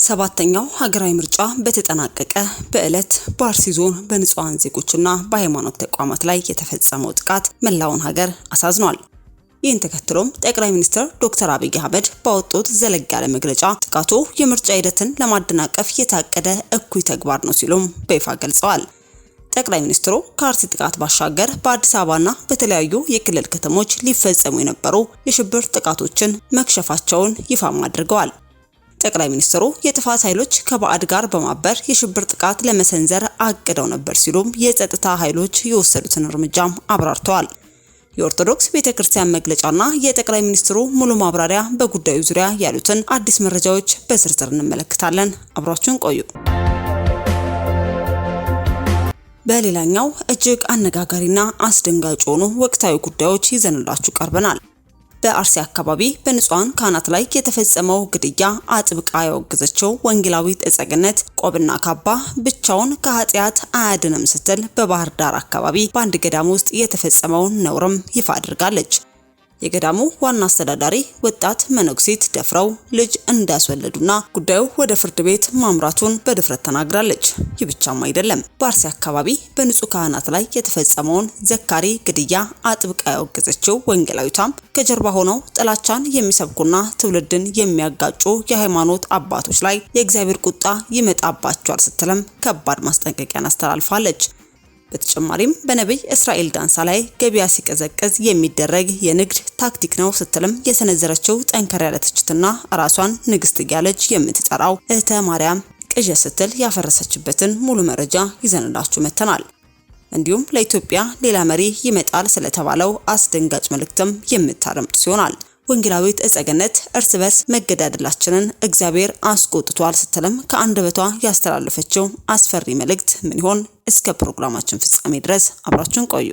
ሰባተኛው ሀገራዊ ምርጫ በተጠናቀቀ በዕለት በአርሲ ዞን በንጹሃን ዜጎችና በሃይማኖት ተቋማት ላይ የተፈጸመው ጥቃት መላውን ሀገር አሳዝኗል። ይህን ተከትሎም ጠቅላይ ሚኒስትር ዶክተር አብይ አህመድ ባወጡት ዘለግ ያለ መግለጫ ጥቃቱ የምርጫ ሂደትን ለማደናቀፍ የታቀደ እኩይ ተግባር ነው ሲሉም በይፋ ገልጸዋል። ጠቅላይ ሚኒስትሩ ከአርሲ ጥቃት ባሻገር በአዲስ አበባና በተለያዩ የክልል ከተሞች ሊፈጸሙ የነበሩ የሽብር ጥቃቶችን መክሸፋቸውን ይፋም አድርገዋል። ጠቅላይ ሚኒስትሩ የጥፋት ኃይሎች ከባዕድ ጋር በማበር የሽብር ጥቃት ለመሰንዘር አቅደው ነበር ሲሉም የጸጥታ ኃይሎች የወሰዱትን እርምጃም አብራርተዋል። የኦርቶዶክስ ቤተክርስቲያን መግለጫና የጠቅላይ ሚኒስትሩ ሙሉ ማብራሪያ በጉዳዩ ዙሪያ ያሉትን አዲስ መረጃዎች በዝርዝር እንመለከታለን። አብራችሁን ቆዩ። በሌላኛው እጅግ አነጋጋሪና አስደንጋጭ ሆኑ ወቅታዊ ጉዳዮች ይዘንላችሁ ቀርበናል። በአርሲ አካባቢ በንጹሃን ካህናት ላይ የተፈጸመው ግድያ አጥብቃ ያወገዘችው ወንጌላዊት እጸገነት ቆብና ካባ ብቻውን ከኃጢአት አያድንም ስትል በባህር ዳር አካባቢ በአንድ ገዳም ውስጥ የተፈጸመውን ነውርም ይፋ አድርጋለች። የገዳሙ ዋና አስተዳዳሪ ወጣት መነኩሴት ደፍረው ልጅ እንዳስወለዱና ጉዳዩ ወደ ፍርድ ቤት ማምራቱን በድፍረት ተናግራለች። ይህ ብቻም አይደለም። በአርሲ አካባቢ በንጹህ ካህናት ላይ የተፈጸመውን ዘካሪ ግድያ አጥብቃ ያወገዘችው ወንጌላዊቷም ከጀርባ ሆነው ጥላቻን የሚሰብኩና ትውልድን የሚያጋጩ የሃይማኖት አባቶች ላይ የእግዚአብሔር ቁጣ ይመጣባቸዋል ስትልም ከባድ ማስጠንቀቂያን አስተላልፋለች። በተጨማሪም በነብይ እስራኤል ዳንሳ ላይ ገበያ ሲቀዘቀዝ የሚደረግ የንግድ ታክቲክ ነው ስትልም የሰነዘረችው ጠንከር ያለ ትችትና ራሷን ንግስት እያለች የምትጠራው እህተ ማርያም ቅዠ ስትል ያፈረሰችበትን ሙሉ መረጃ ይዘንላችሁ መተናል። እንዲሁም ለኢትዮጵያ ሌላ መሪ ይመጣል ስለተባለው አስደንጋጭ መልእክትም የምታረምጡ ይሆናል። ወንጌላዊት እጸገነት እርስ በርስ መገዳደላችንን እግዚአብሔር አስቆጥቷል ስትልም ከአንደበቷ ያስተላለፈችው አስፈሪ መልእክት ምን ይሆን? እስከ ፕሮግራማችን ፍጻሜ ድረስ አብራችሁን ቆዩ።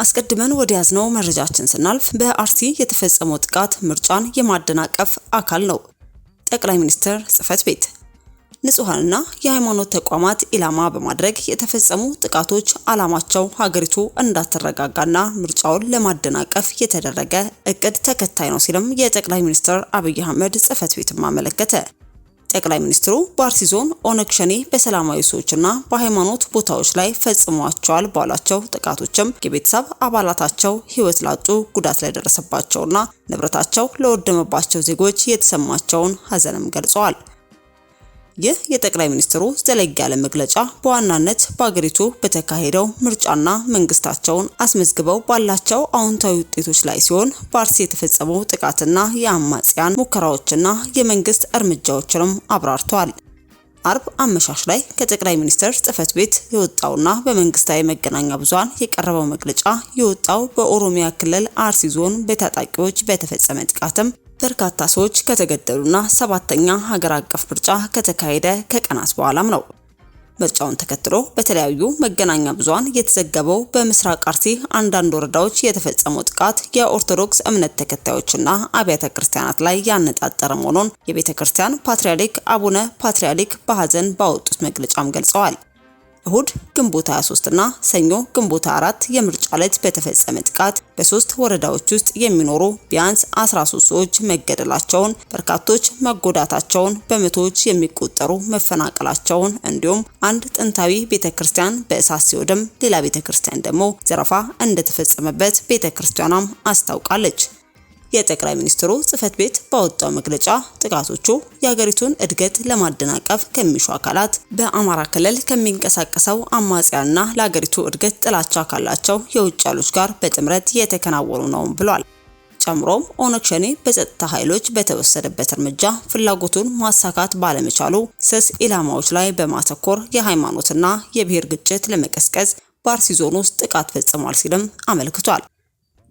አስቀድመን ወደ ያዝነው መረጃችን ስናልፍ በአርሲ የተፈጸመው ጥቃት ምርጫን የማደናቀፍ አካል ነው። ጠቅላይ ሚኒስትር ጽሕፈት ቤት ንጹሃንና የሃይማኖት ተቋማት ኢላማ በማድረግ የተፈጸሙ ጥቃቶች ዓላማቸው ሀገሪቱ እንዳትረጋጋና ምርጫውን ለማደናቀፍ የተደረገ እቅድ ተከታይ ነው ሲልም የጠቅላይ ሚኒስትር አብይ አህመድ ጽሕፈት ቤትም አመለከተ። ጠቅላይ ሚኒስትሩ በአርሲ ዞን ኦነግ ሸኔ በሰላማዊ ሰዎችና በሃይማኖት ቦታዎች ላይ ፈጽሟቸዋል ባሏቸው ጥቃቶችም የቤተሰብ አባላታቸው ሕይወት ላጡ፣ ጉዳት ላይ ደረሰባቸውና ንብረታቸው ለወደመባቸው ዜጎች የተሰማቸውን ሀዘንም ገልጸዋል። ይህ የጠቅላይ ሚኒስትሩ ዘለግ ያለ መግለጫ በዋናነት በአገሪቱ በተካሄደው ምርጫና መንግስታቸውን አስመዝግበው ባላቸው አዎንታዊ ውጤቶች ላይ ሲሆን በአርሲ የተፈጸመው ጥቃትና የአማጽያን ሙከራዎችና የመንግስት እርምጃዎችንም አብራርተዋል። አርብ አመሻሽ ላይ ከጠቅላይ ሚኒስትር ጽሕፈት ቤት የወጣውና በመንግስታዊ መገናኛ ብዙሃን የቀረበው መግለጫ የወጣው በኦሮሚያ ክልል አርሲ ዞን በታጣቂዎች በተፈጸመ ጥቃትም በርካታ ሰዎች ከተገደሉና ሰባተኛ ሀገር አቀፍ ምርጫ ከተካሄደ ከቀናት በኋላም ነው። ምርጫውን ተከትሎ በተለያዩ መገናኛ ብዙሃን የተዘገበው በምስራቅ አርሲ አንዳንድ ወረዳዎች የተፈጸመው ጥቃት የኦርቶዶክስ እምነት ተከታዮችና አብያተ ክርስቲያናት ላይ ያነጣጠረ መሆኑን የቤተ ክርስቲያን ፓትርያርክ አቡነ ፓትርያርክ በሐዘን ባወጡት መግለጫም ገልጸዋል። እሁድ ግንቦት 23 እና ሰኞ ግንቦት 4 የምርጫ ዕለት በተፈጸመ ጥቃት በ3 ወረዳዎች ውስጥ የሚኖሩ ቢያንስ 13 ሰዎች መገደላቸውን፣ በርካቶች መጎዳታቸውን፣ በመቶዎች የሚቆጠሩ መፈናቀላቸውን እንዲሁም አንድ ጥንታዊ ቤተክርስቲያን በእሳት ሲወድም ሌላ ቤተክርስቲያን ደግሞ ዘረፋ እንደተፈጸመበት ቤተክርስቲያኗም አስታውቃለች። የጠቅላይ ሚኒስትሩ ጽሕፈት ቤት ባወጣው መግለጫ ጥቃቶቹ የሀገሪቱን እድገት ለማደናቀፍ ከሚሹ አካላት፣ በአማራ ክልል ከሚንቀሳቀሰው አማጽያንና ለሀገሪቱ እድገት ጥላቻ ካላቸው የውጭ ኃይሎች ጋር በጥምረት የተከናወኑ ነው ብሏል። ጨምሮም ኦነግ ሸኔ በጸጥታ ኃይሎች በተወሰደበት እርምጃ ፍላጎቱን ማሳካት ባለመቻሉ ስስ ኢላማዎች ላይ በማተኮር የሃይማኖትና የብሔር ግጭት ለመቀስቀስ በአርሲ ዞን ውስጥ ጥቃት ፈጽሟል ሲልም አመልክቷል።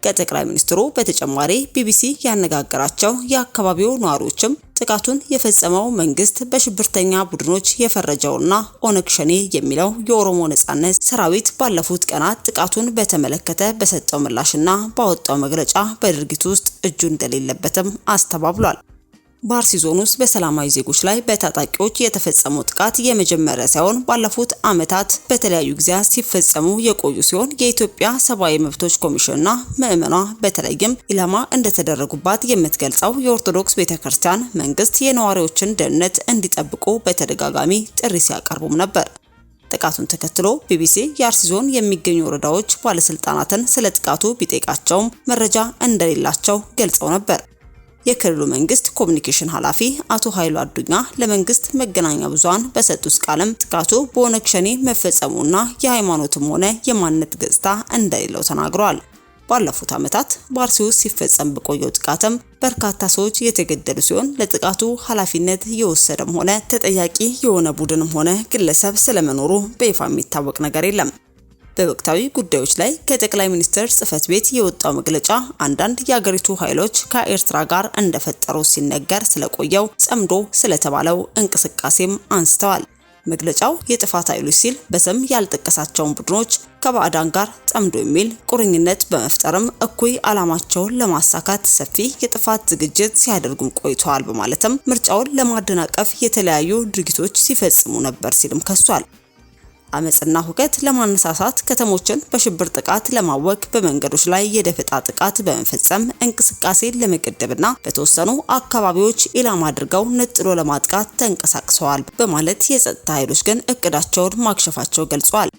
ከጠቅላይ ሚኒስትሩ በተጨማሪ ቢቢሲ ያነጋገራቸው የአካባቢው ነዋሪዎችም ጥቃቱን የፈጸመው መንግስት በሽብርተኛ ቡድኖች የፈረጀውና ኦነግ ሸኔ የሚለው የኦሮሞ ነጻነት ሰራዊት ባለፉት ቀናት ጥቃቱን በተመለከተ በሰጠው ምላሽና ባወጣው መግለጫ በድርጊቱ ውስጥ እጁ እንደሌለበትም አስተባብሏል። በአርሲ ዞን ውስጥ በሰላማዊ ዜጎች ላይ በታጣቂዎች የተፈጸመው ጥቃት የመጀመሪያ ሳይሆን ባለፉት ዓመታት በተለያዩ ጊዜያት ሲፈጸሙ የቆዩ ሲሆን የኢትዮጵያ ሰብአዊ መብቶች ኮሚሽንና ምዕመኗ በተለይም ኢላማ እንደተደረጉባት የምትገልጸው የኦርቶዶክስ ቤተክርስቲያን መንግስት የነዋሪዎችን ደህንነት እንዲጠብቁ በተደጋጋሚ ጥሪ ሲያቀርቡም ነበር። ጥቃቱን ተከትሎ ቢቢሲ የአርሲ ዞን የሚገኙ ወረዳዎች ባለስልጣናትን ስለ ጥቃቱ ቢጠይቃቸውም መረጃ እንደሌላቸው ገልጸው ነበር። የክልሉ መንግስት ኮሙኒኬሽን ኃላፊ አቶ ኃይሉ አዱኛ ለመንግስት መገናኛ ብዙሃን በሰጡት ቃልም ጥቃቱ በኦነግ ሸኔ መፈጸሙና የሃይማኖትም ሆነ የማንነት ገጽታ እንደሌለው ተናግረዋል። ባለፉት ዓመታት በአርሲ ውስጥ ሲፈጸም በቆየው ጥቃትም በርካታ ሰዎች የተገደሉ ሲሆን ለጥቃቱ ኃላፊነት የወሰደም ሆነ ተጠያቂ የሆነ ቡድንም ሆነ ግለሰብ ስለመኖሩ በይፋ የሚታወቅ ነገር የለም። በወቅታዊ ጉዳዮች ላይ ከጠቅላይ ሚኒስትር ጽህፈት ቤት የወጣው መግለጫ አንዳንድ የአገሪቱ ኃይሎች ከኤርትራ ጋር እንደፈጠሩ ሲነገር ስለቆየው ጸምዶ ስለተባለው እንቅስቃሴም አንስተዋል። መግለጫው የጥፋት ኃይሎች ሲል በስም ያልጠቀሳቸውን ቡድኖች ከባዕዳን ጋር ጸምዶ የሚል ቁርኝነት በመፍጠርም እኩይ ዓላማቸውን ለማሳካት ሰፊ የጥፋት ዝግጅት ሲያደርጉም ቆይተዋል በማለትም ምርጫውን ለማደናቀፍ የተለያዩ ድርጊቶች ሲፈጽሙ ነበር ሲልም ከሷል። አመጽና ሁከት ለማነሳሳት ከተሞችን በሽብር ጥቃት ለማወክ በመንገዶች ላይ የደፈጣ ጥቃት በመፈጸም እንቅስቃሴ ለመገደብና በተወሰኑ አካባቢዎች ኢላማ አድርገው ነጥሎ ለማጥቃት ተንቀሳቅሰዋል በማለት የጸጥታ ኃይሎች ግን እቅዳቸውን ማክሸፋቸው ገልጿል።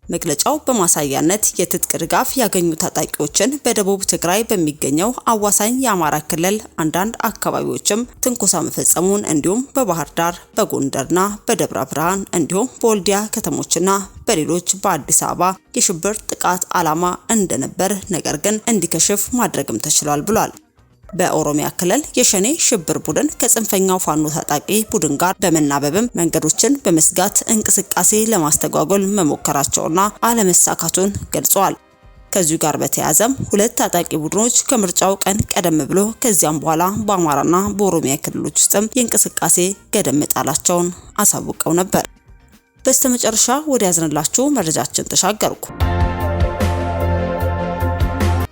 መግለጫው በማሳያነት የትጥቅ ድጋፍ ያገኙ ታጣቂዎችን በደቡብ ትግራይ በሚገኘው አዋሳኝ የአማራ ክልል አንዳንድ አካባቢዎችም ትንኮሳ መፈጸሙን እንዲሁም በባህር ዳር፣ በጎንደርና በደብረ ብርሃን እንዲሁም በወልዲያ ከተሞችና በሌሎች በአዲስ አበባ የሽብር ጥቃት ዓላማ እንደነበር ነገር ግን እንዲከሽፍ ማድረግም ተችሏል ብሏል። በኦሮሚያ ክልል የሸኔ ሽብር ቡድን ከጽንፈኛው ፋኖ ታጣቂ ቡድን ጋር በመናበብም መንገዶችን በመስጋት እንቅስቃሴ ለማስተጓጎል መሞከራቸውና አለመሳካቱን ገልጸዋል። ከዚሁ ጋር በተያያዘም ሁለት ታጣቂ ቡድኖች ከምርጫው ቀን ቀደም ብሎ ከዚያም በኋላ በአማራና በኦሮሚያ ክልሎች ውስጥም የእንቅስቃሴ ገደብ መጣላቸውን አሳውቀው ነበር። በስተመጨረሻ ወደ ያዝንላችሁ መረጃችን ተሻገርኩ።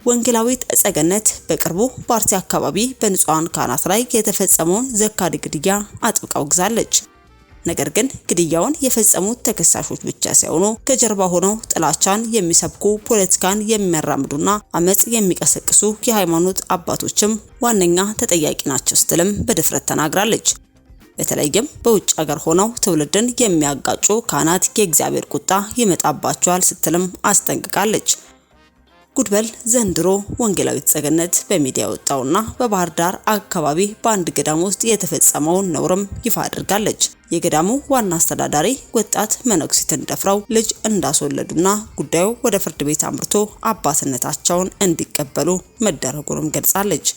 ወንጌላዊት እጸገነት በቅርቡ በአርሲ አካባቢ በንጹሃን ካህናት ላይ የተፈጸመውን ዘካሪ ግድያ አጥብቃ አውግዛለች። ነገር ግን ግድያውን የፈጸሙት ተከሳሾች ብቻ ሳይሆኑ ከጀርባ ሆነው ጥላቻን የሚሰብኩ ፖለቲካን የሚያራምዱና አመጽ የሚቀሰቅሱ የሃይማኖት አባቶችም ዋነኛ ተጠያቂ ናቸው ስትልም በድፍረት ተናግራለች። በተለይም በውጭ ሀገር ሆነው ትውልድን የሚያጋጩ ካህናት የእግዚአብሔር ቁጣ ይመጣባቸዋል ስትልም አስጠንቅቃለች። ጉድበል ዘንድሮ ወንጌላዊት እጸገነት በሚዲያ ወጣውና በባህር ዳር አካባቢ በአንድ ገዳም ውስጥ የተፈጸመውን ነውርም ይፋ አድርጋለች። የገዳሙ ዋና አስተዳዳሪ ወጣት መነኩሲትን ደፍረው ልጅ እንዳስወለዱና ጉዳዩ ወደ ፍርድ ቤት አምርቶ አባትነታቸውን እንዲቀበሉ መደረጉንም ገልጻለች።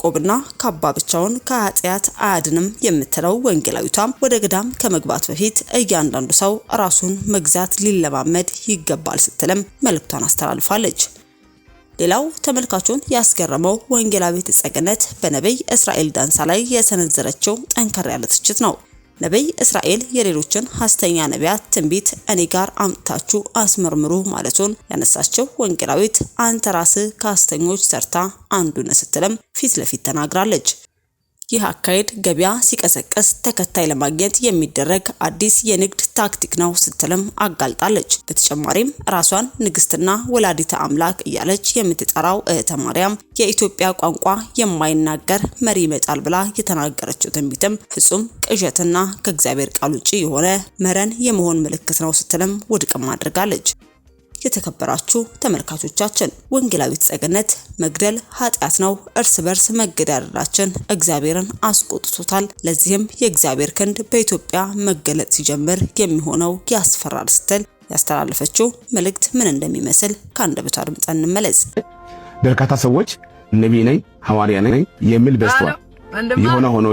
ቆብና ካባ ብቻውን ከኃጢአት አያድንም የምትለው ወንጌላዊቷም ወደ ገዳም ከመግባት በፊት እያንዳንዱ ሰው ራሱን መግዛት ሊለማመድ ይገባል ስትልም መልእክቷን አስተላልፋለች። ሌላው ተመልካቹን ያስገረመው ወንጌላዊት እጸገነት በነብይ እስራኤል ዳንሳ ላይ የሰነዘረችው ጠንከር ያለ ትችት ነው። ነብይ እስራኤል የሌሎችን ሐሰተኛ ነቢያት ትንቢት እኔ ጋር አምጥታችሁ አስመርምሩ ማለቱን ያነሳቸው ወንጌላዊት አንተ ራስህ ከሐሰተኞች ተርታ አንዱ ነህ ስትልም ፊት ለፊት ተናግራለች። ይህ አካሄድ ገበያ ሲቀሰቀስ ተከታይ ለማግኘት የሚደረግ አዲስ የንግድ ታክቲክ ነው ስትልም አጋልጣለች። በተጨማሪም ራሷን ንግስትና ወላዲተ አምላክ እያለች የምትጠራው እህተ ማርያም የኢትዮጵያ ቋንቋ የማይናገር መሪ ይመጣል ብላ የተናገረችው ትንቢትም ፍጹም ቅዠትና ከእግዚአብሔር ቃል ውጪ የሆነ መረን የመሆን ምልክት ነው ስትልም ውድቅም አድርጋለች። የተከበራችሁ ተመልካቾቻችን ወንጌላዊት እጸገነት መግደል ኃጢአት ነው፣ እርስ በርስ መገዳደላችን እግዚአብሔርን አስቆጥቶታል፣ ለዚህም የእግዚአብሔር ክንድ በኢትዮጵያ መገለጥ ሲጀምር የሚሆነው ያስፈራል ስትል ያስተላለፈችው መልእክት ምን እንደሚመስል ከአንደበቷ አድምጠን እንመለስ። በርካታ ሰዎች ነብይ ነኝ ሐዋርያ ነኝ የሚል በስተዋል። የሆነ ሆኖ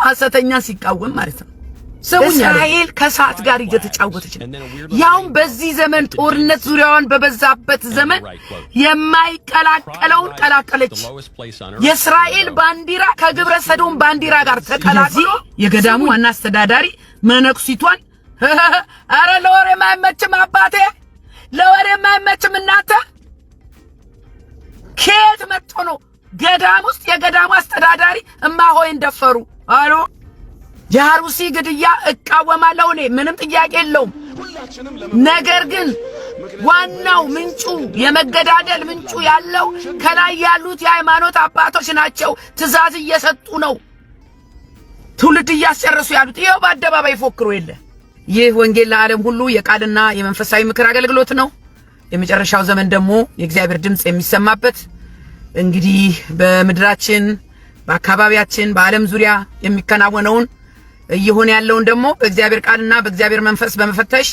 ሐሰተኛ ሲቃወም ማለት ነው እስራኤል ከሰዓት ጋር እየተጫወተች ነው። ያውም በዚህ ዘመን ጦርነት ዙሪያዋን በበዛበት ዘመን የማይቀላቀለውን ቀላቀለች። የእስራኤል ባንዲራ ከግብረ ሰዶም ባንዲራ ጋር ተቀላቅሎ የገዳሙ ዋና አስተዳዳሪ መነኩሲቷን አረ ለወሬ ማይመችም አባቴ፣ ለወሬ ማይመችም እናንተ ከየት መጥቶ ነው ገዳም ውስጥ የገዳሙ አስተዳዳሪ እማሆይን ደፈሩ አሉ። የአሩሲ ግድያ እቃወማለሁ እኔ ምንም ጥያቄ የለውም። ነገር ግን ዋናው ምንጩ የመገዳደል ምንጩ ያለው ከላይ ያሉት የሃይማኖት አባቶች ናቸው። ትእዛዝ እየሰጡ ነው፣ ትውልድ እያስጨረሱ ያሉት። ይኸው በአደባባይ ፎክሩ የለ። ይህ ወንጌል ለዓለም ሁሉ የቃልና የመንፈሳዊ ምክር አገልግሎት ነው። የመጨረሻው ዘመን ደግሞ የእግዚአብሔር ድምጽ የሚሰማበት እንግዲህ በምድራችን በአካባቢያችን በዓለም ዙሪያ የሚከናወነውን እየሆነ ያለውን ደግሞ በእግዚአብሔር ቃልና በእግዚአብሔር መንፈስ በመፈተሽ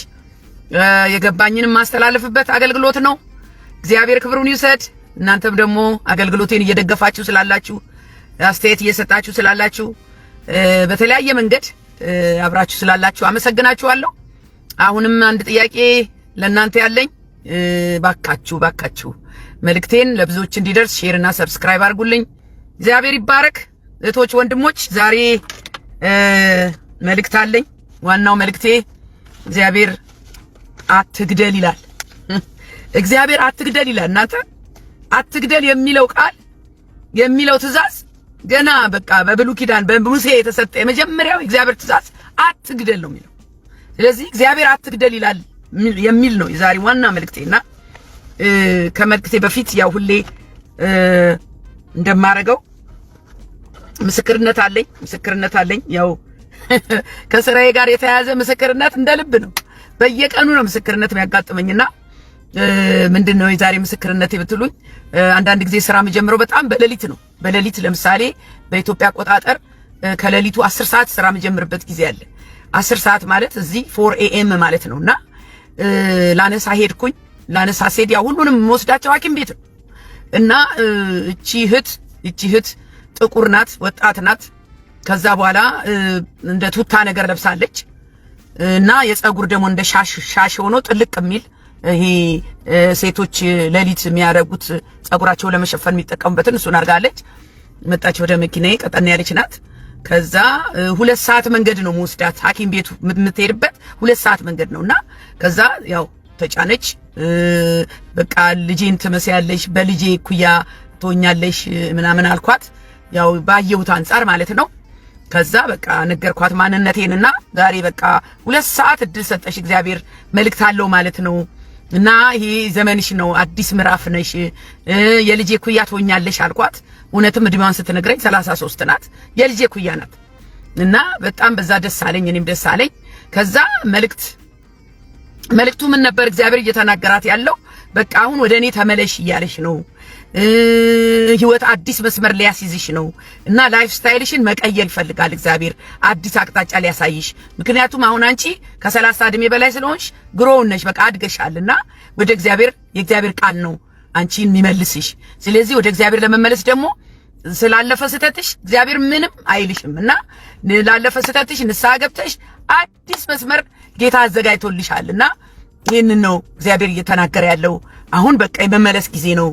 የገባኝን ማስተላለፍበት አገልግሎት ነው። እግዚአብሔር ክብሩን ይውሰድ። እናንተም ደግሞ አገልግሎቴን እየደገፋችሁ ስላላችሁ አስተያየት እየሰጣችሁ ስላላችሁ በተለያየ መንገድ አብራችሁ ስላላችሁ አመሰግናችኋለሁ። አሁንም አንድ ጥያቄ ለእናንተ ያለኝ ባካችሁ መልእክቴን ለብዙዎች እንዲደርስ ሼርና ሰብስክራይብ አድርጉልኝ። እግዚአብሔር ይባረክ። እህቶች ወንድሞች፣ ዛሬ መልእክት አለኝ። ዋናው መልእክቴ እግዚአብሔር አትግደል ይላል። እግዚአብሔር አትግደል ይላል። እናንተ አትግደል የሚለው ቃል የሚለው ትእዛዝ ገና በቃ በብሉይ ኪዳን በሙሴ የተሰጠ የመጀመሪያው እግዚአብሔር ትእዛዝ አትግደል ነው የሚለው። ስለዚህ እግዚአብሔር አትግደል ይላል የሚል ነው የዛሬ ዋና መልእክቴና ከመልእክቴ በፊት ያው ሁሌ እንደማረገው ምስክርነት አለኝ። ያው ከስራዬ ጋር የተያያዘ ምስክርነት እንደልብ ነው። በየቀኑ ነው ምስክርነት የሚያጋጥመኝና ምንድነው የዛሬ ምስክርነት ብትሉኝ አንዳንድ ጊዜ ስራ መጀመረው በጣም በሌሊት ነው። በሌሊት ለምሳሌ በኢትዮጵያ አቆጣጠር ከሌሊቱ 10 ሰዓት ስራ መጀመርበት ጊዜ አለ። 10 ሰዓት ማለት እዚህ 4 AM ማለት ነውና ላነሳ ሄድኩኝ። ላነሳ ሴድ ያው ሁሉንም ወስዳቸው ሐኪም ቤት ነው እና እቺ እህት ጥቁር ናት፣ ወጣት ናት። ከዛ በኋላ እንደ ቱታ ነገር ለብሳለች እና የፀጉር ደግሞ እንደ ሻሽ ሆኖ ጥልቅ የሚል ይሄ ሴቶች ሌሊት የሚያረጉት ፀጉራቸው ለመሸፈን የሚጠቀሙበትን እሱን አርጋለች። መጣች ወደ መኪናዬ። ቀጠን ያለች ናት። ከዛ 2 ሰዓት መንገድ ነው መወስዳት ሐኪም ቤቱ የምትሄድበት 2 ሰዓት መንገድ ነውና ከዛ ያው ተጫነች። በቃ ልጄን ትመስያለሽ፣ በልጄ ኩያ ትሆኛለሽ ምናምን አልኳት። ያው ባየሁት አንፃር ማለት ነው። ከዛ በቃ ነገርኳት ማንነቴንና ዛሬ በቃ 2 ሰዓት እድል ሰጠሽ እግዚአብሔር መልእክት አለው ማለት ነው እና ይሄ ዘመንሽ ነው፣ አዲስ ምዕራፍ ነሽ፣ የልጄ ኩያ ትሆኛለሽ አልኳት። እውነትም እድሜዋን ስትነግረኝ 33 ናት፣ የልጄ ኩያ ናት እና በጣም በዛ ደስ አለኝ፣ እኔም ደስ አለኝ። ከዛ መልእክቱ ምን ነበር? እግዚአብሔር እየተናገራት ያለው በቃ አሁን ወደ እኔ ተመለሽ እያለሽ ነው። ህይወት አዲስ መስመር ሊያስይዝሽ ነው እና ላይፍ ስታይልሽን መቀየር ይፈልጋል እግዚአብሔር፣ አዲስ አቅጣጫ ሊያሳይሽ። ምክንያቱም አሁን አንቺ ከ30 እድሜ በላይ ስለሆንሽ ግሮውን ነሽ፣ በቃ አድገሻልና ወደ እግዚአብሔር የእግዚአብሔር ቃል ነው አንቺን የሚመልስሽ። ስለዚህ ወደ እግዚአብሔር ለመመለስ ደግሞ ስላለፈ ስተትሽ እግዚአብሔር ምንም አይልሽምና ላለፈ ስተትሽ ንስሐ ገብተሽ አዲስ መስመር ጌታ አዘጋጅቶልሻልና ይሄንን ነው እግዚአብሔር እየተናገረ ያለው። አሁን በቃ የመመለስ ጊዜ ነው፣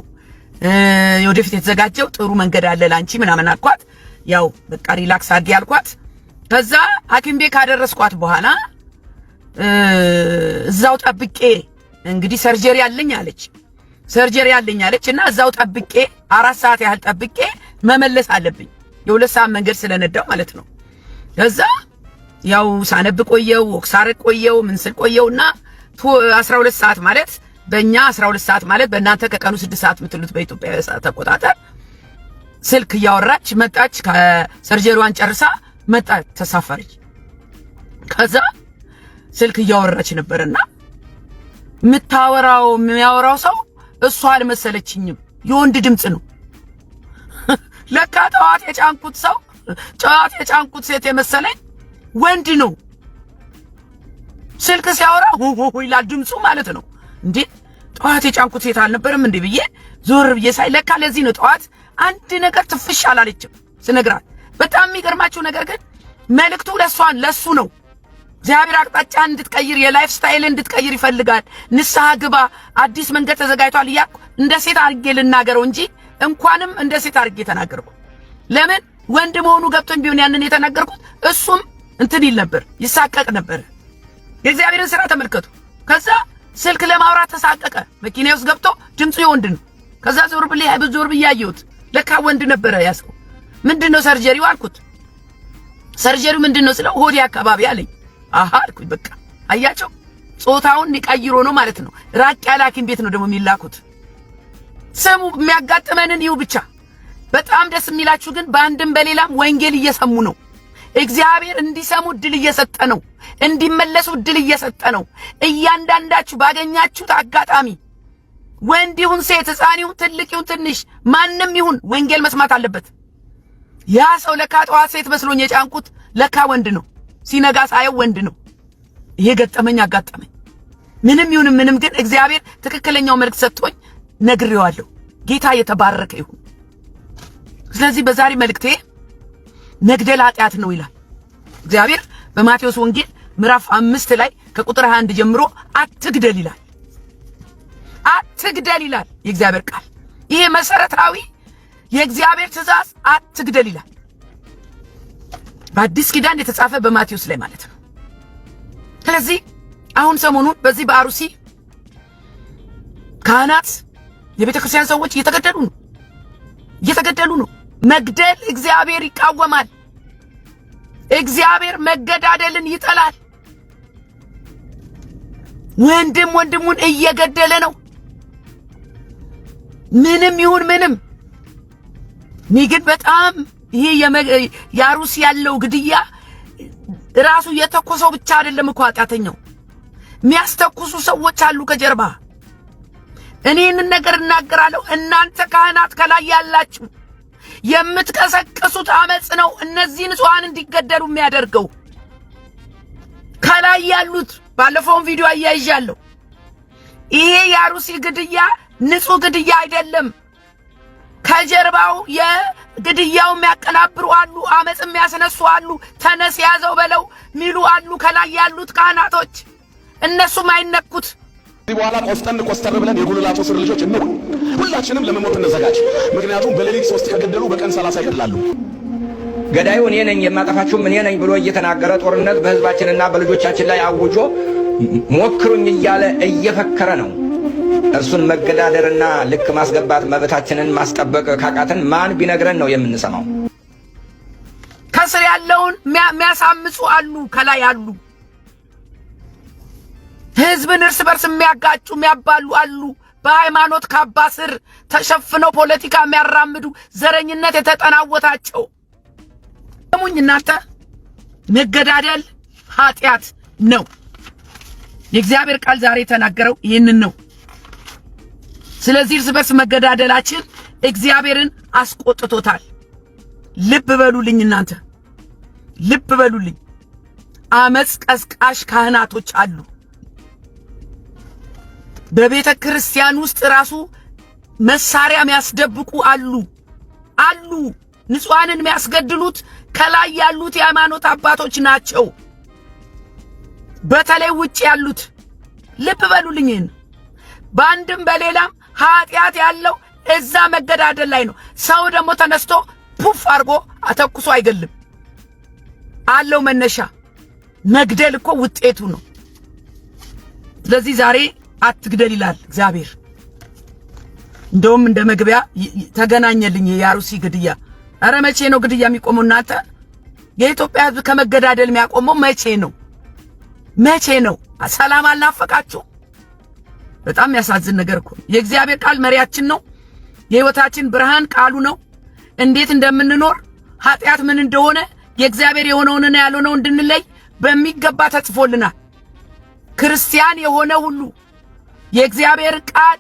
ወደፊት የተዘጋጀው ጥሩ መንገድ አለ ላንቺ ምናምን አልኳት። ያው በቃ ሪላክስ አድርጊ አልኳት። ከዛ ሐኪም ቤት ካደረስኳት በኋላ እዛው ጠብቄ እንግዲህ ሰርጀሪ አለኝ አለች እና እዛው ጠብቄ 4 ሰዓት ያህል ጠብቄ መመለስ አለብኝ። የ2 ሰዓት መንገድ ስለነዳው ማለት ነው። ከዛ ያው ሳነብ ቆየው፣ ወክሳረ ቆየው፣ ምን ስል ቆየውና 12 ሰዓት ማለት በእኛ 12 ሰዓት ማለት በእናንተ ከቀኑ 6 ሰዓት የምትሉት በኢትዮጵያ ሰዓት አቆጣጠር ስልክ እያወራች መጣች። ከሰርጀሪዋን ጨርሳ መጣች፣ ተሳፈረች። ከዛ ስልክ እያወራች ነበርና የሚያወራው ሰው እሷ አልመሰለችኝም፣ የወንድ ድምጽ ነው። ለካ ጠዋት የጫንኩት ሴት የመሰለኝ ወንድ ነው። ስልክ ሲያወራ ይላል ድምጹ ማለት ነው። እንዴ ጠዋት የጫንኩት ሴት አልነበረም እንዴ ብዬ ዞር ብዬ ሳይ ለካ ለዚህ ነው ጠዋት አንድ ነገር ትፍሽ አላለችም ስነግራት። በጣም የሚገርማችሁ ነገር ግን መልእክቱ ለሱ ነው። እግዚአብሔር አቅጣጫ እንድትቀይር የላይፍ ስታይል እንድትቀይር ይፈልጋል። ንስሐ ግባ፣ አዲስ መንገድ ተዘጋጅቷል እያልኩ እንደ ሴት አድርጌ ልናገረው እንጂ እንኳንም እንደ ሴት አድርጌ ተናገርኩ። ለምን ወንድ መሆኑ ገብቶኝ ቢሆን ያንን የተናገርኩት እሱም እንትን ይል ነበር፣ ይሳቀቅ ነበር። የእግዚአብሔርን ስራ ተመልከቱ። ከዛ ስልክ ለማውራት ተሳቀቀ። መኪናው ውስጥ ገብቶ ድምፁ የወንድ ነው። ከዛ ዞር ብዬ አየሁት። ለካ ወንድ ነበረ ያሰው። ምንድነው ሰርጀሪው አልኩት። ሰርጀሪው ምንድነው ስለው ሆዴ አካባቢ አለኝ። አሃ አልኩኝ። በቃ አያቸው ጾታውን ሊቀይሮ ነው ማለት ነው። ራቅ ያለ ሐኪም ቤት ነው ደግሞ የሚላኩት። ስሙ የሚያጋጥመንን ይው ብቻ። በጣም ደስ የሚላችሁ ግን በአንድም በሌላም ወንጌል እየሰሙ ነው። እግዚአብሔር እንዲሰሙ ድል እየሰጠ ነው። እንዲመለሱ ድል እየሰጠ ነው። እያንዳንዳችሁ ባገኛችሁት አጋጣሚ ወንድ ይሁን ሴት፣ ሕፃን ይሁን ትልቅ ይሁን ትንሽ፣ ማንም ይሁን ወንጌል መስማት አለበት። ያ ሰው ለካ ጠዋት ሴት መስሎኝ የጫንኩት ለካ ወንድ ነው። ሲነጋ ሳየው ወንድ ነው። ይሄ ገጠመኝ አጋጠመኝ። ምንም ይሁን ምንም ግን እግዚአብሔር ትክክለኛው መልእክት ሰጥቶኝ ነግሬዋለሁ። ጌታ የተባረከ ይሁን። ስለዚህ በዛሬ መልእክቴ መግደል ኃጢአት ነው ይላል እግዚአብሔር በማቴዎስ ወንጌል ምዕራፍ 5 ላይ ከቁጥር 21 ጀምሮ አትግደል ይላል። አትግደል ይላል የእግዚአብሔር ቃል። ይሄ መሰረታዊ የእግዚአብሔር ትእዛዝ አትግደል ይላል። በአዲስ ኪዳን የተጻፈ በማቴዎስ ላይ ማለት ነው። ስለዚህ አሁን ሰሞኑን በዚህ በአሩሲ ካህናት፣ የቤተ ክርስቲያን ሰዎች እየተገደሉ ነው። መግደል እግዚአብሔር ይቃወማል። እግዚአብሔር መገዳደልን ይጠላል። ወንድም ወንድሙን እየገደለ ነው። ምንም ይሁን ምንም ግን በጣም ይሄ የአሩሲ ያለው ግድያ ራሱ የተኮሰው ብቻ አይደለም እኮ ኃጢአተኛው፣ የሚያስተኩሱ ሰዎች አሉ ከጀርባ። እኔን ነገር እናገራለሁ። እናንተ ካህናት ከላይ ያላችሁ የምትቀሰቅሱት አመጽ ነው እነዚህ ንጹሃን እንዲገደሉ የሚያደርገው። ከላይ ያሉት ባለፈውን ቪዲዮ አያይዣለሁ። ይሄ የአሩሲ ግድያ ንጹህ ግድያ አይደለም። ከጀርባው የግድያው የሚያቀናብሩ አሉ፣ አመጽ የሚያስነሱ አሉ፣ ተነስ ያዘው በለው ሚሉ አሉ። ከላይ ያሉት ካህናቶች እነሱም አይነኩት። ከዚህ በኋላ ቆስጠን ብለን የጉልላቱ ስር ልጆች እንሁን። ሁላችንም ለመሞት እንዘጋጅ። ምክንያቱም በሌሊት 3 ከገደሉ በቀን 30 ይገድላሉ። ገዳዩ እኔ ነኝ የማጠፋችሁም እኔ ነኝ ብሎ እየተናገረ ጦርነት በህዝባችንና በልጆቻችን ላይ አውጆ ሞክሩኝ እያለ እየፈከረ ነው። እርሱን መገዳደርና ልክ ማስገባት መብታችንን ማስጠበቅ ካቃተን ማን ቢነግረን ነው የምንሰማው? ከስር ያለውን የሚያሳምጹ አሉ፣ ከላይ አሉ። ህዝብን እርስ በርስ የሚያጋጩ የሚያባሉ አሉ። በሃይማኖት ካባ ስር ተሸፍነው ፖለቲካ የሚያራምዱ ዘረኝነት የተጠናወታቸው። ሰሙኝ እናንተ፣ መገዳደል ኃጢአት ነው። የእግዚአብሔር ቃል ዛሬ የተናገረው ይህንን ነው። ስለዚህ እርስ በርስ መገዳደላችን እግዚአብሔርን አስቆጥቶታል። ልብ በሉልኝ እናንተ፣ ልብ በሉልኝ። አመጽ ቀስቃሽ ካህናቶች አሉ። በቤተ ክርስቲያን ውስጥ ራሱ መሳሪያ የሚያስደብቁ አሉ። ንጹሃንን የሚያስገድሉት ከላይ ያሉት የሃይማኖት አባቶች ናቸው። በተለይ ውጭ ያሉት ልብ በሉልኝ። በአንድም በሌላም ኃጢአት ያለው እዛ መገዳደል ላይ ነው። ሰው ደግሞ ተነስቶ ፑፍ አድርጎ አተኩሶ አይገልም። አለው መነሻ። መግደል እኮ ውጤቱ ነው። ስለዚህ ዛሬ አትግደል ይላል እግዚአብሔር። እንደውም እንደ መግቢያ ተገናኘልኝ የአሩሲ ግድያ። አረ መቼ ነው ግድያ የሚቆመው እናንተ? የኢትዮጵያ ሕዝብ ከመገዳደል የሚያቆመው መቼ ነው? መቼ ነው? ሰላም አልናፈቃችሁ? በጣም የሚያሳዝን ነገር እኮ። የእግዚአብሔር ቃል መሪያችን ነው። የህይወታችን ብርሃን ቃሉ ነው። እንዴት እንደምንኖር ኃጢአት ምን እንደሆነ የእግዚአብሔር የሆነውንና ያልሆነውን እንድንለይ በሚገባ ተጽፎልናል። ክርስቲያን የሆነ ሁሉ የእግዚአብሔር ቃል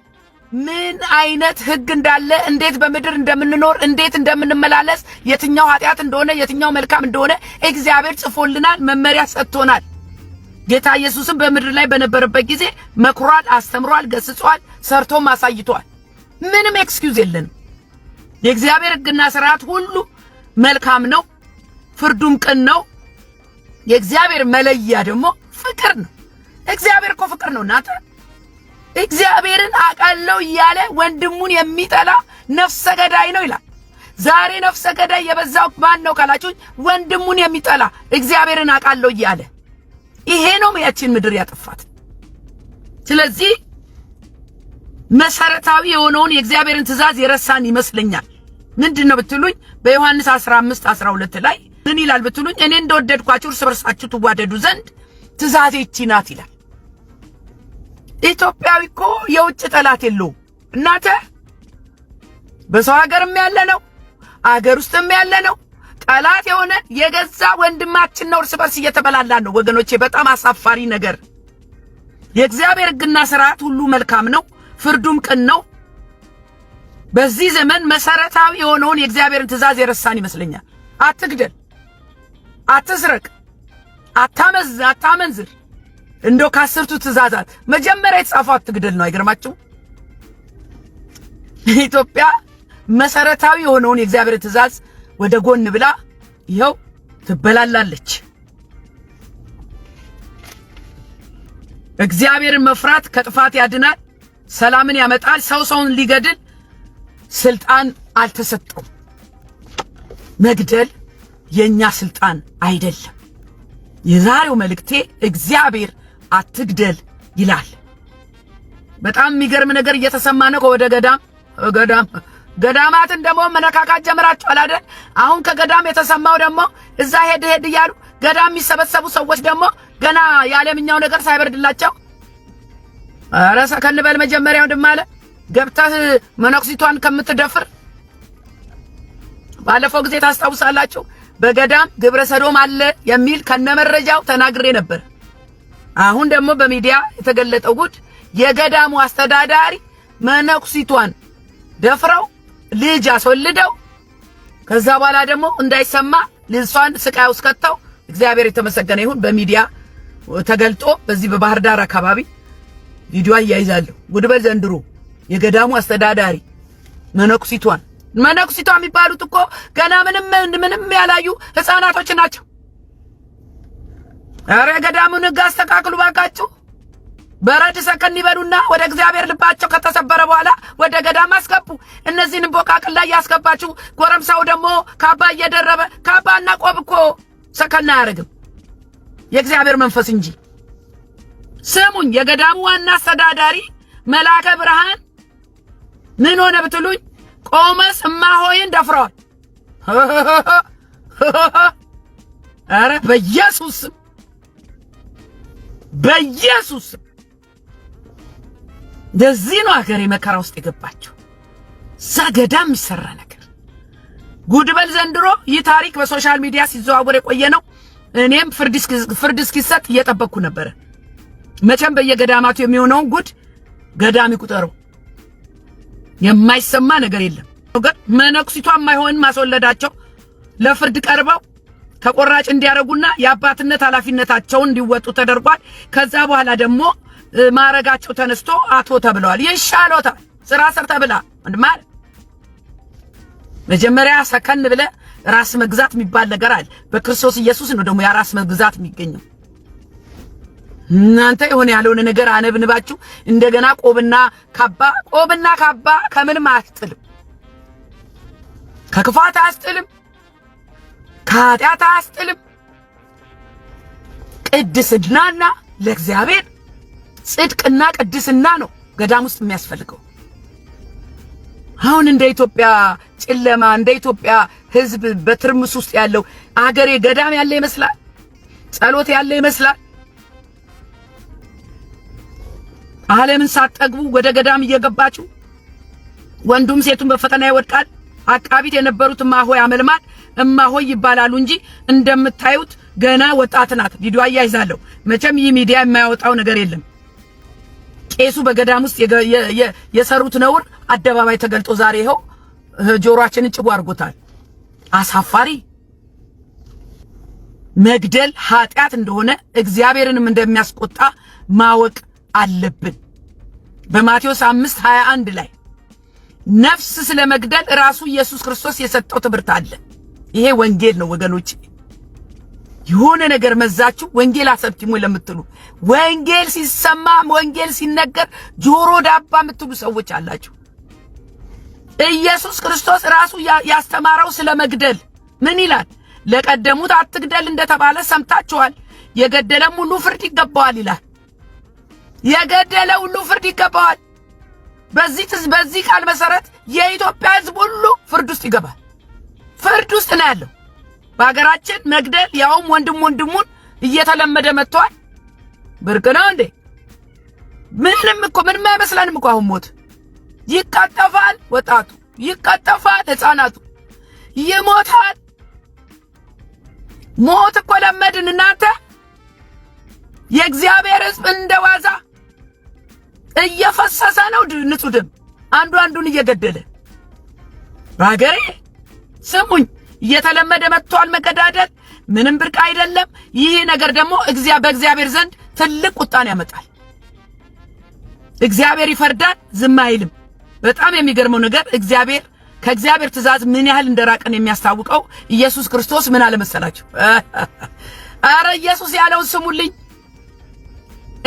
ምን አይነት ህግ እንዳለ፣ እንዴት በምድር እንደምንኖር፣ እንዴት እንደምንመላለስ፣ የትኛው ኃጢአት እንደሆነ የትኛው መልካም እንደሆነ እግዚአብሔር ጽፎልናል፣ መመሪያ ሰጥቶናል። ጌታ ኢየሱስም በምድር ላይ በነበረበት ጊዜ መክሯል፣ አስተምሯል፣ ገስጿል፣ ሰርቶም አሳይቷል። ምንም ኤክስኪውዝ የለንም። የእግዚአብሔር ህግና ስርዓት ሁሉ መልካም ነው፣ ፍርዱም ቅን ነው። የእግዚአብሔር መለያ ደግሞ ፍቅር ነው። እግዚአብሔር እኮ ፍቅር ነው እናንተ። እግዚአብሔርን አቃለው እያለ ወንድሙን የሚጠላ ነፍሰ ገዳይ ነው ይላል። ዛሬ ነፍሰ ገዳይ የበዛው ማን ነው ካላችሁኝ፣ ወንድሙን የሚጠላ እግዚአብሔርን አቃለው እያለ። ይሄ ነው ያችን ምድር ያጠፋት። ስለዚህ መሰረታዊ የሆነውን የእግዚአብሔርን ትእዛዝ የረሳን ይመስለኛል። ምንድነው ብትሉኝ በዮሐንስ 15:12 ላይ ምን ይላል ብትሉኝ እኔ እንደወደድኳችሁ እርስ በርሳችሁ ትዋደዱ ዘንድ ትእዛዜ ይህች ናት ይላል። ኢትዮጵያዊ እኮ የውጭ ጠላት የለውም እናንተ። በሰው ሀገርም ያለ ነው አገር ውስጥም ያለ ነው ጠላት የሆነ የገዛ ወንድማችን ነው እርስ በርስ እየተበላላን ነው ወገኖቼ። በጣም አሳፋሪ ነገር። የእግዚአብሔር ሕግና ሥርዓት ሁሉ መልካም ነው፣ ፍርዱም ቅን ነው። በዚህ ዘመን መሰረታዊ የሆነውን የእግዚአብሔርን ትእዛዝ የረሳን ይመስለኛል። አትግደል፣ አትስረቅ፣ አታመንዝር። እንደው ከአስርቱ ትእዛዛት መጀመሪያ የተጻፈው አትግደል ነው። አይገርማችሁም? ኢትዮጵያ መሰረታዊ የሆነውን የእግዚአብሔር ትእዛዝ ወደ ጎን ብላ ይኸው ትበላላለች። እግዚአብሔርን መፍራት ከጥፋት ያድናል፣ ሰላምን ያመጣል። ሰው ሰውን ሊገድል ስልጣን አልተሰጠውም። መግደል የኛ ስልጣን አይደለም። የዛሬው መልእክቴ እግዚአብሔር አትግደል ይላል። በጣም የሚገርም ነገር እየተሰማ ነው። ወደ ገዳማትን ደግሞ መነካካት ጀምራችኋል አይደል? አሁን ከገዳም የተሰማው ደግሞ እዛ ሄድ እያሉ ገዳም የሚሰበሰቡ ሰዎች ደግሞ ገና የዓለምኛው ነገር ሳይበርድላቸው ኧረ ሰከን በል መጀመሪያው እንደማለ ገብተህ መነኩሲቷን ከምትደፍር። ባለፈው ጊዜ ታስታውሳላችሁ በገዳም ግብረ ሰዶም አለ የሚል ከነመረጃው ተናግሬ ነበር። አሁን ደግሞ በሚዲያ የተገለጠው ጉድ የገዳሙ አስተዳዳሪ መነኩሲቷን ደፍረው ልጅ አስወልደው ከዛ በኋላ ደግሞ እንዳይሰማ ልጅሷን ስቃይ ውስጥ ከተው እግዚአብሔር የተመሰገነ ይሁን በሚዲያ ተገልጦ በዚህ በባህር ዳር አካባቢ ቪዲዮ ያያይዛለሁ። ጉድበል ዘንድሮ የገዳሙ አስተዳዳሪ መነኩሲቷን የሚባሉት እኮ ገና ምንም ያላዩ ህፃናቶች ናቸው። አረ ገዳሙን ሕግ አስተካክሉ ባካችሁ። በረድ ሰከን ይበሉና ወደ እግዚአብሔር ልባቸው ከተሰበረ በኋላ ወደ ገዳም አስገቡ። እነዚህን ቦቃቅል ላይ ያስገባችሁ ጎረምሳው ደግሞ ካባ እየደረበ ካባና ቆብ እኮ ሰከን አያረግም የእግዚአብሔር መንፈስ እንጂ። ስሙኝ፣ የገዳሙ ዋና አስተዳዳሪ መልአከ ብርሃን ምን ሆነ ብትሉኝ ቆመስ እማሆይን ደፍረዋል። አረ በኢየሱስ ለዚህ ነው ሀገሬ መከራ ውስጥ የገባቸው። እዛ ገዳም የሚሰራ ነገር ጉድበል ዘንድሮ ይህ ታሪክ በሶሻል ሚዲያ ሲዘዋወር የቆየ ነው። እኔም ፍርድ እስኪሰጥ እየጠበቅኩ ነበረ። መቼም በየገዳማቱ የሚሆነውን ጉድ ገዳም ይቁጠረው። የማይሰማ ነገር የለም። መነኩሲቷ የማይሆን ማስወለዳቸው ለፍርድ ቀርበው ተቆራጭ እንዲያረጉና የአባትነት ኃላፊነታቸውን እንዲወጡ ተደርጓል። ከዛ በኋላ ደግሞ ማረጋቸው ተነስቶ አቶ ተብለዋል። ይሻሎታል ስራ ሰርተ ብላ እንድማር መጀመሪያ ሰከን ብለ ራስ መግዛት የሚባል ነገር አለ። በክርስቶስ ኢየሱስ ነው ደግሞ ያ ራስ መግዛት የሚገኘው። እናንተ የሆነ ያለውን ነገር አነብንባችሁ እንደገና ቆብና ካባ ከምንም አያስጥልም፣ ከክፋት አያስጥልም፣ ከኃጢአት አያስጥልም። ቅድስናና ለእግዚአብሔር ጽድቅና ቅድስና ነው ገዳም ውስጥ የሚያስፈልገው። አሁን እንደ ኢትዮጵያ ጨለማ እንደ ኢትዮጵያ ሕዝብ በትርምስ ውስጥ ያለው አገሬ ገዳም ያለ ይመስላል፣ ጸሎት ያለ ይመስላል። ዓለምን ሳትጠግቡ ወደ ገዳም እየገባችሁ ወንዱም ሴቱም በፈተና ይወድቃል። አቃቢት የነበሩት እማሆይ አመልማል እማሆይ ይባላሉ እንጂ እንደምታዩት ገና ወጣት ናት። ቪዲዮ አያይዛለሁ። መቼም ይህ ሚዲያ የማያወጣው ነገር የለም። ቄሱ በገዳም ውስጥ የሰሩት ነውር አደባባይ ተገልጦ ዛሬ ይኸው ጆሮአችንን ጭቡ አድርጎታል። አሳፋሪ። መግደል ኃጢአት እንደሆነ እግዚአብሔርንም እንደሚያስቆጣ ማወቅ አለብን። በማቴዎስ 5:21 ላይ ነፍስ ስለመግደል ራሱ ኢየሱስ ክርስቶስ የሰጠው ትምህርት አለ። ይሄ ወንጌል ነው ወገኖች። የሆነ ነገር መዛችሁ ወንጌል አሰብቲሞ ለምትሉ ወንጌል ሲሰማ ወንጌል ሲነገር ጆሮ ዳባ የምትሉ ሰዎች አላችሁ። ኢየሱስ ክርስቶስ ራሱ ያስተማረው ስለመግደል ምን ይላል? ለቀደሙት አትግደል እንደተባለ ሰምታችኋል፣ የገደለም ሁሉ ፍርድ ይገባዋል ይላል። የገደለ ሁሉ ፍርድ ይገባዋል። በዚህ ቃል መሰረት የኢትዮጵያ ሕዝብ ሁሉ ፍርድ ውስጥ ይገባል። ፍርድ ውስጥ ነው ያለው። በሀገራችን መግደል ያውም ወንድሙን እየተለመደ መጥቷል። ብርቅ ነው እንዴ? ምንም አይመስለንም እኮ አሁን ሞት ይቀጠፋል፣ ወጣቱ ይቀጠፋል፣ ሕፃናቱ ይሞታል። ሞት እኮ ለመድን እናንተ። የእግዚአብሔር ሕዝብ እንደዋዛ እየፈሰሰ ነው ንጹህ ደም አንዱን እየገደለ በሀገሬ። ስሙኝ፣ እየተለመደ መጥቷል መገዳደል። ምንም ብርቅ አይደለም። ይህ ነገር ደግሞ በእግዚአብሔር ዘንድ ትልቅ ቁጣን ያመጣል። እግዚአብሔር ይፈርዳል፣ ዝም አይልም። በጣም የሚገርመው ነገር ከእግዚአብሔር ትእዛዝ ምን ያህል እንደራቀን የሚያስታውቀው ኢየሱስ ክርስቶስ ምን አለ መሰላችሁ? አረ ኢየሱስ ያለውን ስሙልኝ።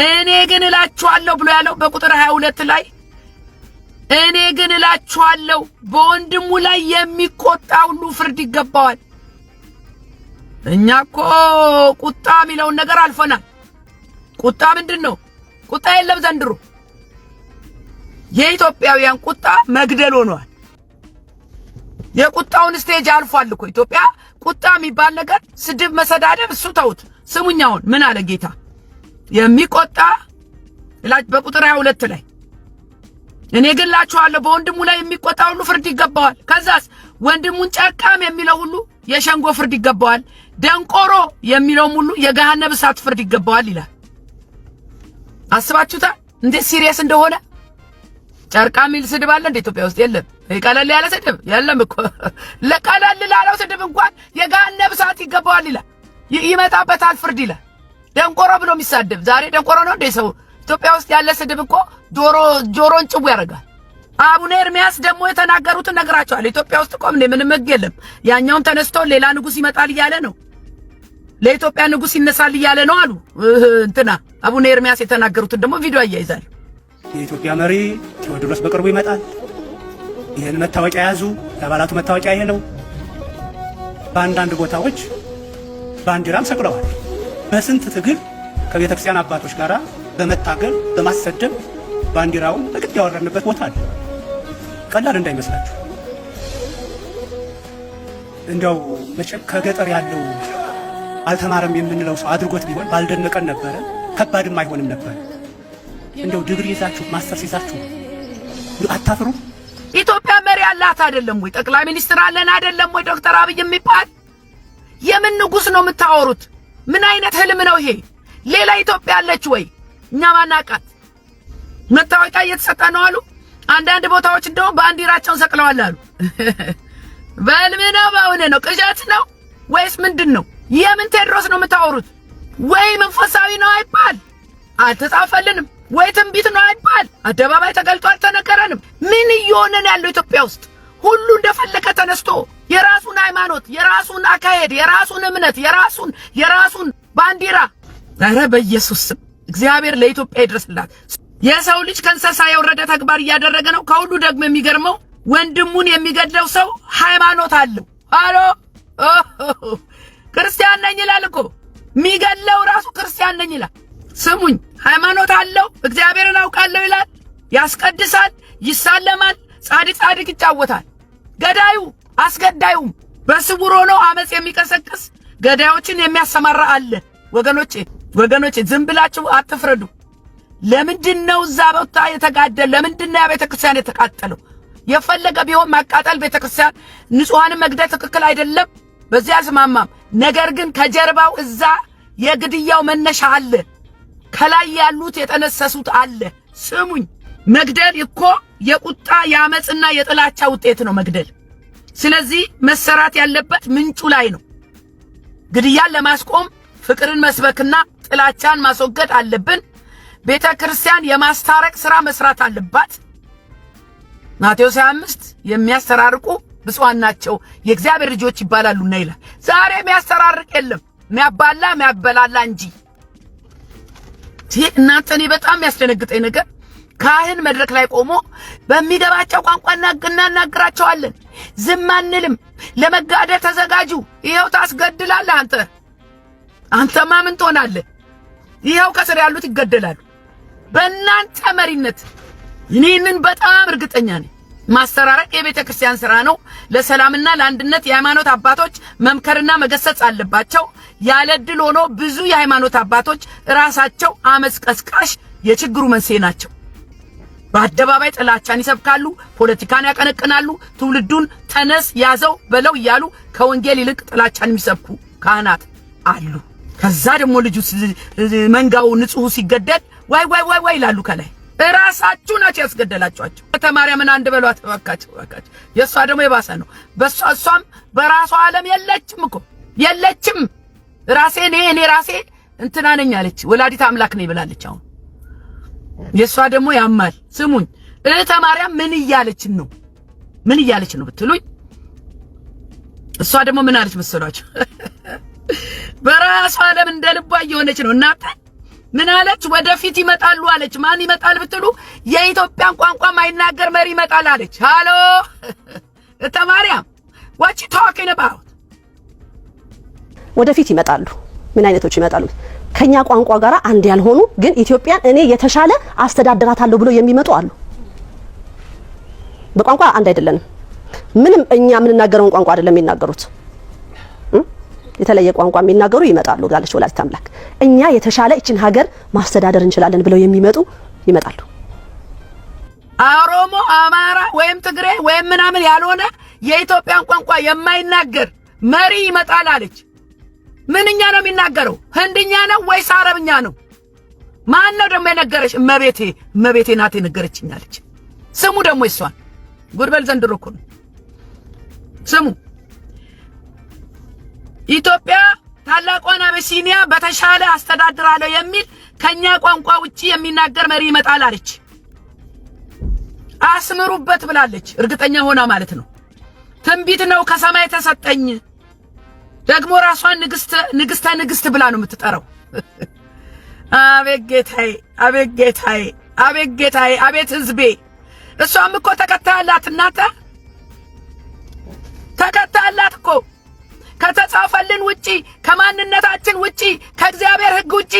እኔ ግን እላችኋለሁ ብሎ ያለው በቁጥር 22 ላይ እኔ ግን እላችኋለሁ በወንድሙ ላይ የሚቆጣ ሁሉ ፍርድ ይገባዋል። እኛ እኮ ቁጣ የሚለውን ነገር አልፈናል። ቁጣ ምንድን ነው? ቁጣ የለም ዘንድሮ። የኢትዮጵያውያን ቁጣ መግደል ሆኗል። የቁጣውን ስቴጅ አልፏል እኮ ኢትዮጵያ። ቁጣ የሚባል ነገር ስድብ፣ መሰዳደብ እሱ ተውት። ስሙኛውን ምን አለ ጌታ? የሚቆጣ በቁጥር 22 ላይ እኔ ግን እላችኋለሁ በወንድሙ ላይ የሚቆጣ ሁሉ ፍርድ ይገባዋል። ከዛስ ወንድሙን ጨካም የሚለው ሁሉ የሸንጎ ፍርድ ይገባዋል። ደንቆሮ የሚለውም ሁሉ የገሃነም እሳት ፍርድ ይገባዋል ይላል። አስባችሁታል እንዴት ሲሪየስ እንደሆነ? ጨርቃ የሚል ስድብ አለ እንደ ኢትዮጵያ ውስጥ? የለም። ቀለል ያለ ስድብ የለም እኮ። ለቀለል ላለው ስድብ እንኳን የገሃነም እሳት ይገባዋል ይላል። ይመጣበታል ፍርድ ይላል። ደንቆሮ ብሎ የሚሳደብ ዛሬ ደንቆሮ ነው እንደ ሰው? ኢትዮጵያ ውስጥ ያለ ስድብ እኮ ጆሮን ጭው ያደርጋል። አቡነ ኤርሚያስ ደግሞ የተናገሩትን ነግራቸዋል። ኢትዮጵያ ውስጥ እኮ ምንም ሕግ የለም። ያኛውን ተነስቶ ሌላ ንጉስ ይመጣል እያለ ነው። ለኢትዮጵያ ንጉስ ይነሳል እያለ ነው አሉ እንትና አቡነ ኤርሚያስ የተናገሩትን ደግሞ ቪዲዮ አያይዛል። የኢትዮጵያ መሪ ቴዎድሮስ በቅርቡ ይመጣል። ይሄን መታወቂያ ያዙ። የአባላቱ መታወቂያ ይሄ ነው። በአንዳንድ ቦታዎች ባንዲራም ሰቅለዋል። በስንት ትግል ከቤተ ክርስቲያን አባቶች ጋር በመታገል በማሰደብ ባንዲራውን በግድ ያወረድንበት ቦታ አለ። ቀላል እንዳይመስላችሁ። እንደው መቼም ከገጠር ያለው አልተማረም የምንለው ሰው አድርጎት ቢሆን ባልደነቀን ነበረ፣ ከባድም አይሆንም ነበር። እንደው ዲግሪ ይዛችሁ ማስተርስ ይዛችሁ አታፍሩ? ኢትዮጵያ መሪ አላት አይደለም ወይ? ጠቅላይ ሚኒስትር አለን አይደለም ወይ? ዶክተር አብይ የሚባል የምን ንጉስ ነው የምታወሩት? ምን አይነት ህልም ነው ይሄ? ሌላ ኢትዮጵያ አለች ወይ? እኛ ማናቃት። መታወቂያ እየተሰጠ ነው አሉ። አንዳንድ ቦታዎች እንደውም ባንዲራቸውን ሰቅለዋል አሉ። በህልም ነው በእውን ነው? ቅዠት ነው ወይስ ምንድን ነው? የምን ቴዎድሮስ ነው የምታወሩት? ወይ መንፈሳዊ ነው አይባል አልተጻፈልንም፣ ወይ ትንቢት ነው አይባል አደባባይ ተገልጦ አልተነገረንም። ምን እየሆነን ያለው ኢትዮጵያ ውስጥ? ሁሉ እንደፈለገ ተነስቶ የራሱን ሃይማኖት፣ የራሱን አካሄድ፣ የራሱን እምነት፣ የራሱን ባንዲራ። ኧረ በኢየሱስ ስም እግዚአብሔር ለኢትዮጵያ ይድረስላት። የሰው ልጅ ከእንስሳ የወረደ ተግባር እያደረገ ነው። ከሁሉ ደግሞ የሚገርመው ወንድሙን የሚገድለው ሰው ሃይማኖት አለው። አሎ ክርስቲያን ነኝ ይላል እኮ። የሚገድለው ራሱ ክርስቲያን ነኝ ይላል። ስሙኝ፣ ሃይማኖት አለው፣ እግዚአብሔርን አውቃለሁ ይላል፣ ያስቀድሳል፣ ይሳለማል፣ ጻድቅ ይጫወታል። ገዳዩ አስገዳዩም በስውር ሆኖ አመጽ የሚቀሰቅስ ገዳዮችን የሚያሰማራ አለ። ወገኖቼ ዝም ብላችሁ አትፍረዱ። ለምንድነው እዛ ቦታ የተጋደለ? ለምንድነው ያ ቤተክርስቲያን የተቃጠለው? የፈለገ ቢሆን ማቃጠል ቤተክርስቲያን ንጹሃንን መግደል ትክክል አይደለም። በዚህ አልስማማም። ነገር ግን ከጀርባው እዛ የግድያው መነሻ አለ። ከላይ ያሉት የጠነሰሱት አለ። ስሙኝ፣ መግደል እኮ የቁጣ የአመጽና የጥላቻ ውጤት ነው መግደል። ስለዚህ መሰራት ያለበት ምንጩ ላይ ነው። ግድያን ለማስቆም ፍቅርን መስበክና ጥላቻን ማስወገድ አለብን። ቤተክርስቲያን የማስታረቅ ሥራ መስራት አለባት። ማቴዎስ 25 የሚያስተራርቁ ብፁዓን ናቸው የእግዚአብሔር ልጆች ይባላሉና ይላል። ዛሬ የሚያስተራርቅ የለም፣ የሚያበላላ እንጂ። እናንተ እኔ በጣም ያስደነግጠኝ ነገር ካህን መድረክ ላይ ቆሞ በሚገባቸው ቋንቋ እናናግራቸዋለን፣ ዝም አንልም፣ ለመጋደል ተዘጋጁ፣ ይኸው ታስገድላለህ። አንተማ ምን ትሆናለህ? ይኸው ከስር ያሉት ይገደላሉ። በእናንተ መሪነት እኔንን በጣም እርግጠኛ ነኝ። ማስተራረቅ የቤተ ክርስቲያን ስራ ነው። ለሰላምና ለአንድነት የሃይማኖት አባቶች መምከርና መገሰጽ አለባቸው። ያለ ድል ሆኖ ብዙ የሃይማኖት አባቶች ራሳቸው አመጽ ቀስቃሽ የችግሩ መንስኤ ናቸው። በአደባባይ ጥላቻን ይሰብካሉ፣ ፖለቲካን ያቀነቅናሉ፣ ትውልዱን ተነስ ያዘው በለው እያሉ ከወንጌል ይልቅ ጥላቻን የሚሰብኩ ካህናት አሉ። ከዛ ደግሞ ልጁ መንጋው ንጹህ ሲገደል ዋይ ይላሉ ከላይ። ራሳችሁ ናችሁ ያስገደላችኋቸው። ተማርያምን አንድ በሏት እባካችሁ። የሷ ደግሞ የባሰ ነው። እሷም በራሷ ዓለም የለችም። እኔ ራሴ እንትና ነኝ አለች፣ ወላዲት አምላክ ነኝ ብላለች። አሁን የሷ ደግሞ ያማል። ስሙኝ፣ ተማርያም ምን እያለች ነው ብትሉኝ፣ እሷ ደግሞ ምን አለች መሰሏችሁ? በራሷ ዓለም እንደልቧ እየሆነች ነው። እናንተ ምን አለች? ወደፊት ይመጣሉ አለች። ማን ይመጣል ብትሉ የኢትዮጵያን ቋንቋ ማይናገር መሪ ይመጣል አለች። ሃሎ ተማርያም what you talking about? ወደፊት ይመጣሉ። ምን አይነቶች ይመጣሉ? ከኛ ቋንቋ ጋር አንድ ያልሆኑ ግን ኢትዮጵያን እኔ የተሻለ አስተዳድራታለሁ ብሎ የሚመጡ አሉ። በቋንቋ አንድ አይደለም። ምንም እኛ የምንናገረውን ቋንቋ አይደለም የሚናገሩት። የተለየ ቋንቋ የሚናገሩ ይመጣሉ ጋለች ወላዲተ አምላክ። እኛ የተሻለ እቺን ሀገር ማስተዳደር እንችላለን ብለው ይመጣሉ። ኦሮሞ፣ አማራ ወይም ትግሬ ወይም ምናምን ያልሆነ የኢትዮጵያን ቋንቋ የማይናገር መሪ ይመጣል አለች። ምንኛ ነው የሚናገረው? ህንድኛ ነው ወይስ አረብኛ ነው? ማን ነው ደግሞ የነገረሽ? እመቤቴ ናት የነገረችኝ አለች። ስሙ ደግሞ እሷን ጉድበል ዘንድሮ እኮ ነው። ስሙ ኢትዮጵያ ታላቋን አቢሲኒያ በተሻለ አስተዳድራለሁ የሚል ከኛ ቋንቋ ውጪ የሚናገር መሪ ይመጣል አለች። አስምሩበት ብላለች። እርግጠኛ ሆና ማለት ነው። ትንቢት ነው ከሰማይ ተሰጠኝ። ደግሞ ራሷን ንግስተ ብላ ነው የምትጠራው። አቤት ጌታዬ፣ አቤት ህዝቤ። እሷም እኮ ተከታያላት እናንተ፣ ተከታያላት እኮ ከተጻፈልን ውጪ፣ ከማንነታችን ውጪ፣ ከእግዚአብሔር ሕግ ውጪ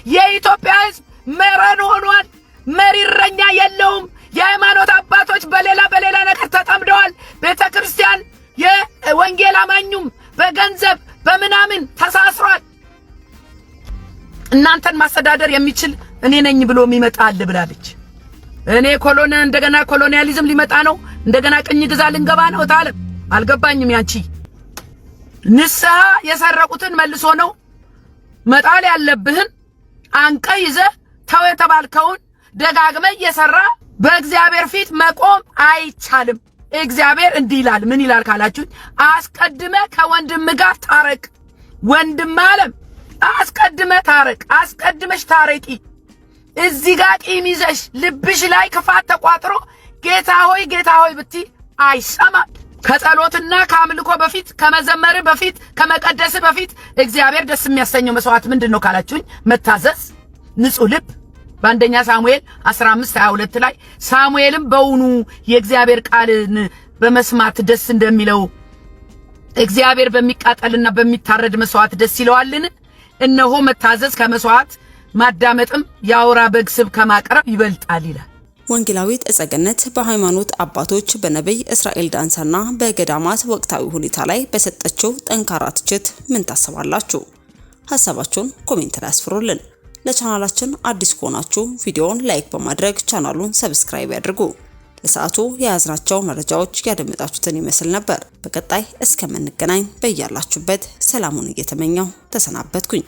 የኢትዮጵያ ህዝብ መረን ሆኗል። መሪ እረኛ የለውም። የሃይማኖት አባቶች በሌላ ነገር ተጠምደዋል። ቤተክርስቲያን የወንጌል አማኙም በገንዘብ በምናምን ተሳስሯል። እናንተን ማስተዳደር የሚችል እኔ ነኝ ብሎ የሚመጣ አለ ብላለች። እኔ እንደገና ኮሎኒያሊዝም ሊመጣ ነው፣ እንደገና ቅኝ ግዛ ልንገባ ነው ታለም። አልገባኝም። ያንቺ ንስሐ የሰረቁትን መልሶ ነው መጣል ያለብህን አንቀ ይዘ ተው የተባልከውን ደጋግመ እየሰራ በእግዚአብሔር ፊት መቆም አይቻልም። እግዚአብሔር እንዲህ ይላል። ምን ይላል ካላችሁ፣ አስቀድመ ከወንድም ጋር ታረቅ። ወንድም ዓለም አስቀድመ ታረቅ፣ አስቀድመሽ ታረቂ። እዚህ ጋር ቂም ይዘሽ ልብሽ ላይ ክፋት ተቋጥሮ ጌታ ሆይ ብቲ አይሰማም። ከጸሎትና ከአምልኮ በፊት ከመዘመር በፊት ከመቀደስ በፊት እግዚአብሔር ደስ የሚያሰኘው መስዋዕት ምንድነው ካላችሁኝ፣ መታዘዝ፣ ንጹህ ልብ። በአንደኛ ሳሙኤል 15:22 ላይ ሳሙኤልም በውኑ የእግዚአብሔር ቃልን በመስማት ደስ እንደሚለው እግዚአብሔር በሚቃጠልና በሚታረድ መስዋዕት ደስ ይለዋልን? እነሆ መታዘዝ ከመስዋዕት ማዳመጥም የአውራ በግ ስብ ከማቅረብ ይበልጣል ይላል። ወንጌላዊት እጸገነት በሃይማኖት አባቶች በነብይ እስራኤል ዳንሳና በገዳማት ወቅታዊ ሁኔታ ላይ በሰጠችው ጠንካራ ትችት ምን ታስባላችሁ? ሐሳባችሁን ኮሜንት ላይ አስፍሩልን። ለቻናላችን አዲስ ከሆናችሁ ቪዲዮውን ላይክ በማድረግ ቻናሉን ሰብስክራይብ ያድርጉ። ለሰዓቱ የያዝናቸው መረጃዎች ያደመጣችሁትን ይመስል ነበር። በቀጣይ እስከምንገናኝ በያላችሁበት ሰላሙን እየተመኘው ተሰናበትኩኝ።